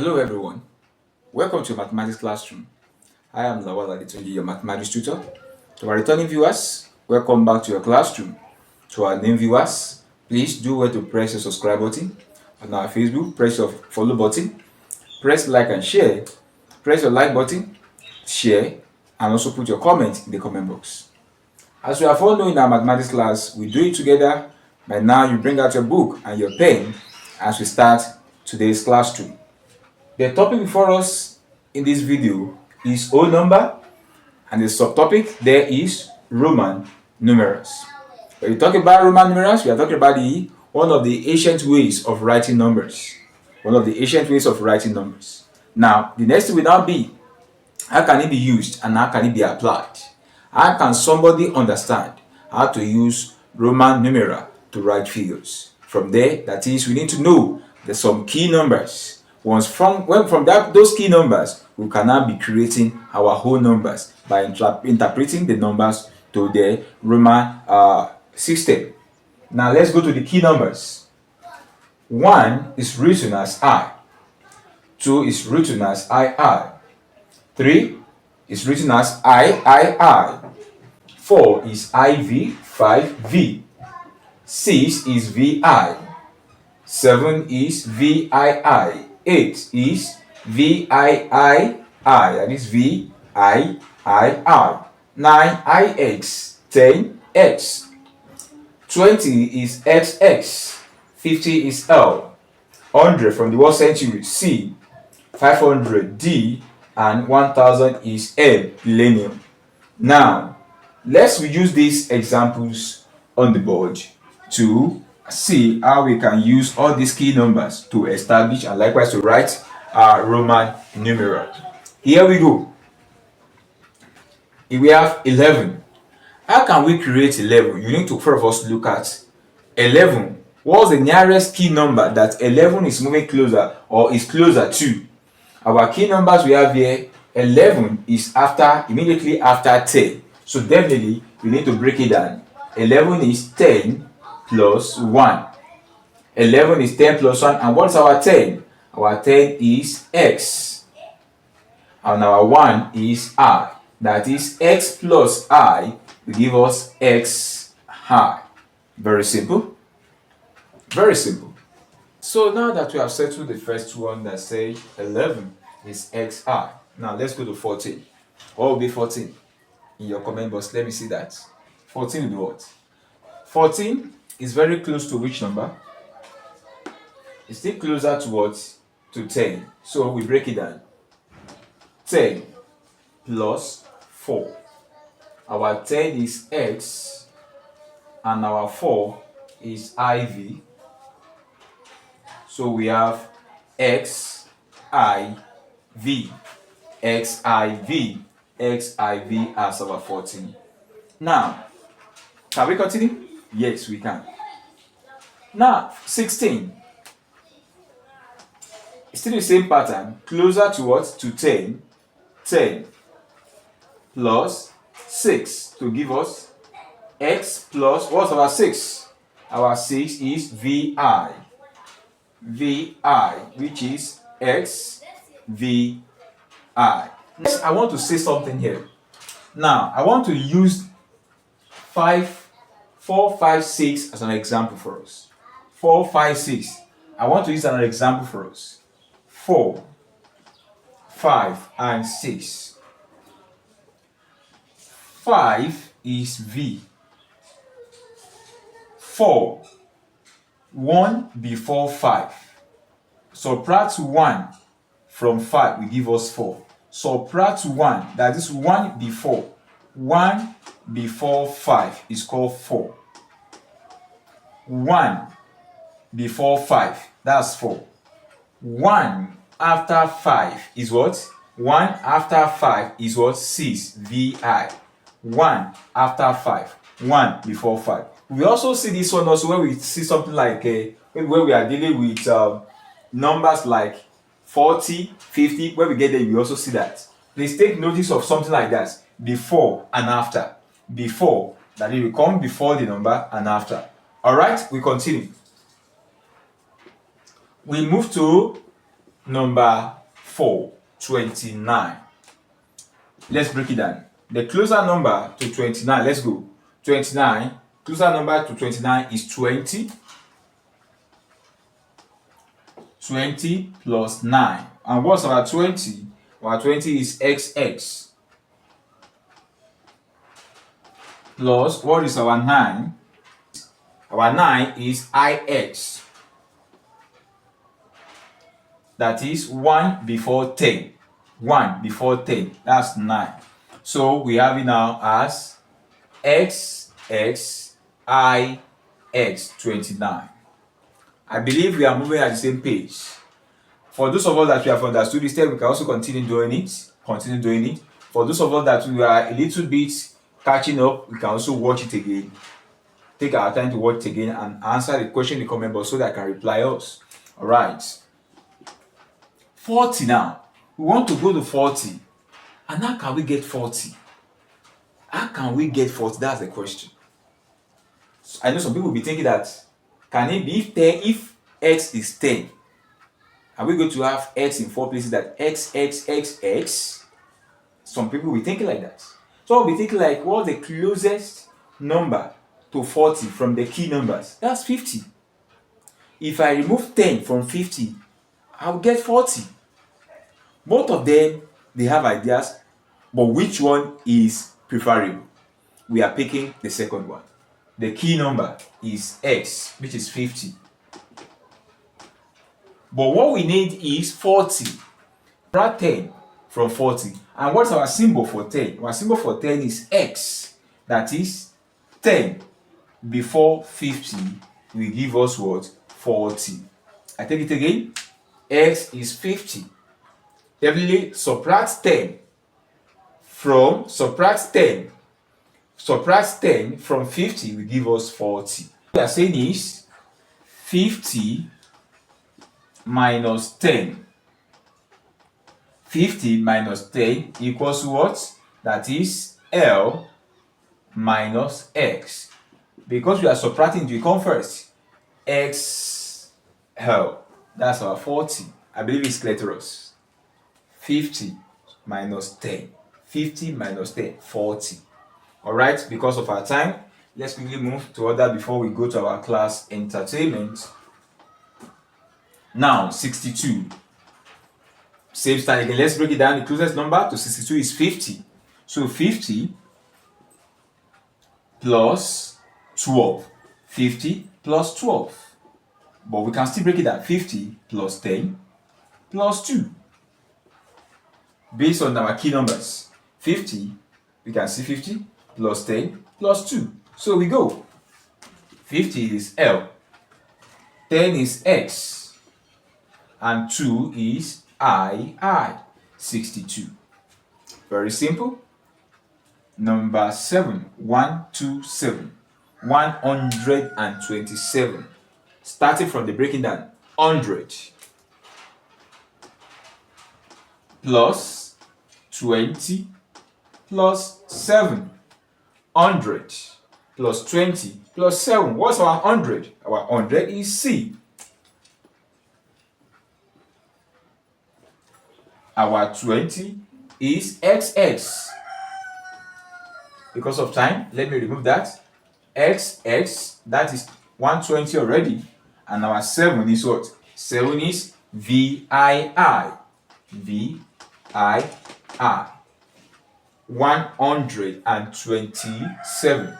Hello everyone, welcome to Mathematics Classroom. I am Lawal Adetunji, your mathematics tutor. To our returning viewers, welcome back to your classroom. To our new viewers, please do well to press the subscribe button. On our Facebook, press your follow button, press like and share, press your like button, share, and also put your comment in the comment box. As we have all known in our mathematics class, we do it together. By now, you bring out your book and your pen as we start today's classroom. The topic before us in this video is whole number, and the subtopic there is Roman numerals. When we talk about Roman numerals, we are talking about one of the ancient ways of writing numbers. Now, the next thing will now be, how can it be used and how can it be applied? How can somebody understand how to use Roman numeral to write figures? From there, that is, we need to know there's some key numbers. From those key numbers, we can now be creating our whole numbers by interpreting the numbers to the Roman system. Now let's go to the key numbers. 1 is written as I. 2 is written as II. 3 is written as III. 4 is IV, 5 V. 6 is VI. 7 is VII. 8 is VIII, that is VIII. 9 IX, 10 X. 20 is XX. 50 is L. 100 from the word century C. 500 D. And 1000 is M, millennium. Now, let's use these examples on the board to see how we can use all these key numbers to establish and likewise to write our Roman numeral. Here we go. Here we have 11. How can we create 11? You need to first look at 11. What's the nearest key number that 11 is moving closer or is closer to? Our key numbers we have here, 11 is immediately after 10. So definitely we need to break it down. 11 is 10 plus 1. 11 is 10 plus 1. And what's our 10? Our 10 is X. And our 1 is I. That is X plus I will give us X I. Very simple. Very simple. So now that we have settled the first one that says 11 is XI. Now let's go to 14. What will be 14? In your comment box, let me see that. 14 will be what? 14 is very close to which number? It's still closer to what? To 10. So we break it down. 10 plus 4. Our 10 is X and our 4 is IV. So we have XIV. XIV. XIV as our 14. Now, can we continue? Yes, we can. Now, 16. It's still the same pattern. Closer to what? To 10. 10 plus 6 to give us X plus, what's our 6? Our 6 is VI. VI, which is XVI. Next, I want to say something here. Now, I want to use 4, 5, 6 as an example for us. 4, 5, 6. I want to use an example for us. 4, 5, and 6. 5 is V. 4. 1 before 5. Subtract 1 from 5 will give us 4. Subtract 1, that is 1 before. 1 before 5 is called 4. 1 before 5, that's 4. 1 after 5 is what? 1 after 5 is what? 6, VI. 1 after 5, 1 before 5. We also see this one also when we see something like when we are dealing with numbers like 40, 50. When we get there, we also see that. Please take notice of something like that. Before and after. Before, that it will come before the number and after. Alright, we continue. We move to Number 4, 29. Let's break it down. The closer number to 29, let's go. 29, closer number to 29 is 20. 20 plus 9. And what's our 20? Our 20 is XX. Plus, what is our 9? Our 9 is IX. That is 1 before 10. 1 before 10. That's 9. So we have it now as XX, IX, 29. I believe we are moving at the same page. For those of us that we have understood this step, we can also continue doing it. For those of us that we are a little bit catching up, we can also watch it again. Take our time to watch it again and answer the question in the comment box so that I can reply us. Alright. 40 now. We want to go to 40. And how can we get 40? How can we get 40? That's the question. So I know some people will be thinking that, can it be if x is 10? Are we going to have x in 4 places, that x? Some people will be thinking like that. So I'll be thinking like, what's the closest number to 40 from the key numbers? That's 50. If I remove 10 from 50, I'll get 40. Both of them, they have ideas, but which one is preferable? We are picking the second one. The key number is x, which is 50. But what we need is 40. Subtract 10 from 40. And what's our symbol for 10? Our symbol for 10 is x. That is 10 before 50 will give us what? 40. I take it again. X is 50. Definitely subtract 10 from 50 will give us 40. What we are saying is 50 minus 10. 50 minus 10 equals what? That is L minus X. Because we are subtracting, we come first. X L. That's our 40. I believe it's clear to us. 50 minus 10. 50 minus 10, 40. Alright, because of our time, let's quickly move to other before we go to our class entertainment. Now, 62. Same style again. Let's break it down. The closest number to 62 is 50. So 50 plus 12. 50 plus 12. But we can still break it down. 50 plus 10 plus 2. Based on our key numbers. 50, we can see 50 plus 10 plus 2. So we go. 50 is L. 10 is X. And 2 is I. 62. Very simple. Number 7. 127. 127. Starting from the breaking down. 100 plus 20 plus 7. 100 plus 20 plus 7. What's our 100? Our 100 is C. Our 20 is XX. Because of time, let me remove that. XX, that is 120 already. And our 7 is what? 7 is VII. VII. 127.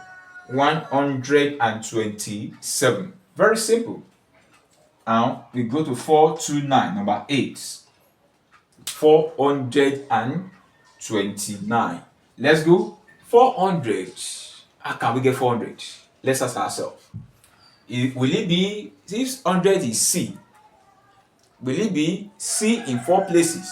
127. Very simple. Now we go to 429, number 8. 429. Let's go. 400. How can we get 400? Let's ask ourselves. Will it be, if 100 is C, will it be C in 4 places?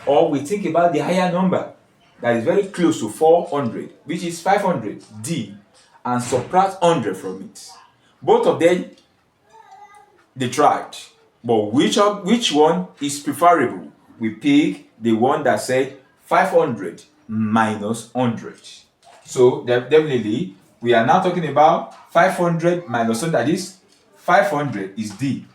Or we think about the higher number that is very close to 400, which is 500, D, and subtract 100 from it. Both of them, they tried. But which one is preferable? We pick the one that said 500 minus 100. So definitely, we are now talking about 500 minus 100, that is 500 is D,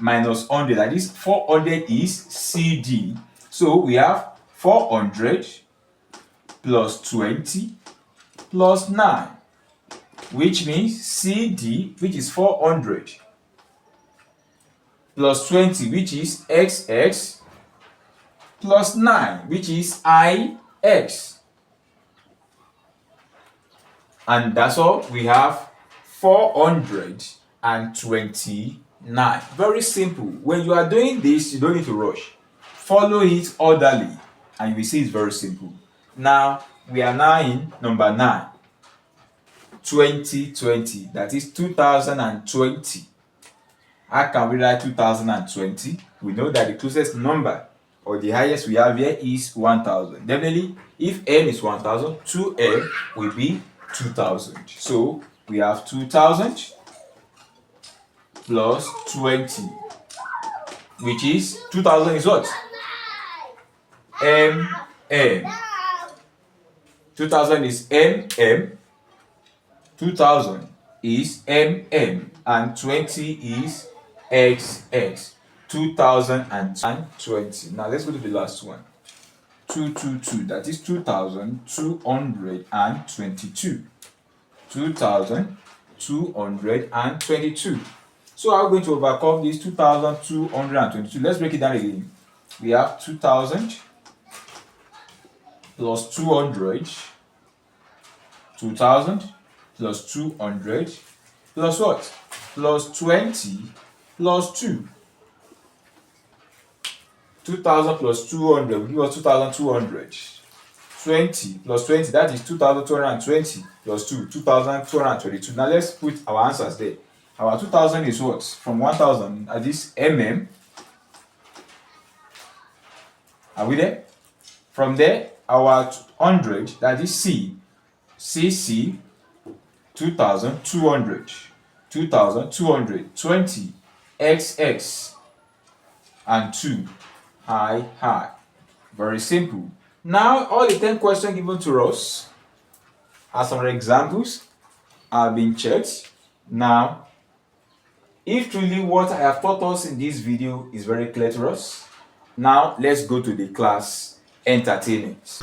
minus 100. That is 400 is CD. So we have 400 plus 20 plus 9, which means CD, which is 400, plus 20, which is XX, plus 9, which is IX. And that's all. We have 429. Very simple. When you are doing this, you don't need to rush. Follow it orderly and you will see it's very simple. Now, we are now in number 9. 2020. That is 2020. How can we write 2020? We know that the closest number or the highest we have here is 1000. Definitely, if n is 1000, 2n will be 2000. So we have 2000 plus 20, which is 2000 is what? MM. 2000 is MM. 2000 is MM and 20 is XX. 2020. Now let's go to the last one. 222. That is 2222. 2222. So how are we going to overcome this 2222? Let's break it down again. We have 2000 plus 200. 2000 plus 200 plus what? Plus 20 plus 2. 2000 plus 200 will give us 2200. 20 plus 20, that is 2220 plus 2, 2222. Now let's put our answers there. Our 2000 is what? From 1000, at this mm. Are we there? From there, our 100, that is C. CC, 2200. 2200. 20, XX, and 2, high. Very simple. Now, all the 10 questions given to us as some examples have been checked. Now, if truly what I have taught us in this video is very clear to us, now let's go to the class entertainment.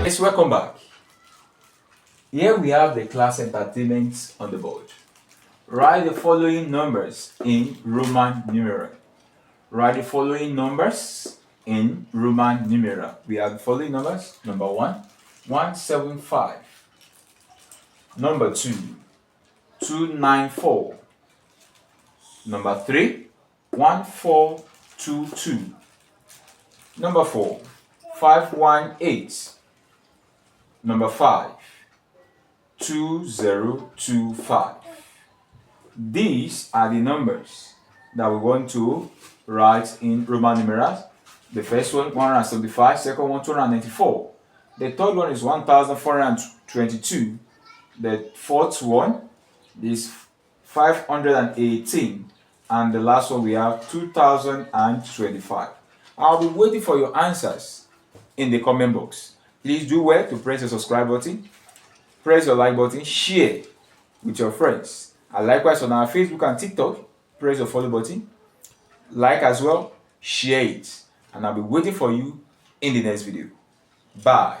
Yes, welcome back. Here we have the class entertainment on the board. Write the following numbers in Roman numeral. Write the following numbers in Roman numeral. We have the following numbers. Number 1, 175. Number 2, 294. Number 3, 1422. Number 4, 518. Number 5, 2025. These are the numbers that we want to write in Roman numerals. The first one, 175. Second one, 294. The third one is 1422. The fourth one is 518. And the last one we have 2025. I'll be waiting for your answers in the comment box. Please do well to press the subscribe button, press your like button, share with your friends. And likewise on our Facebook and TikTok, press the follow button, like as well, share it. And I'll be waiting for you in the next video. Bye.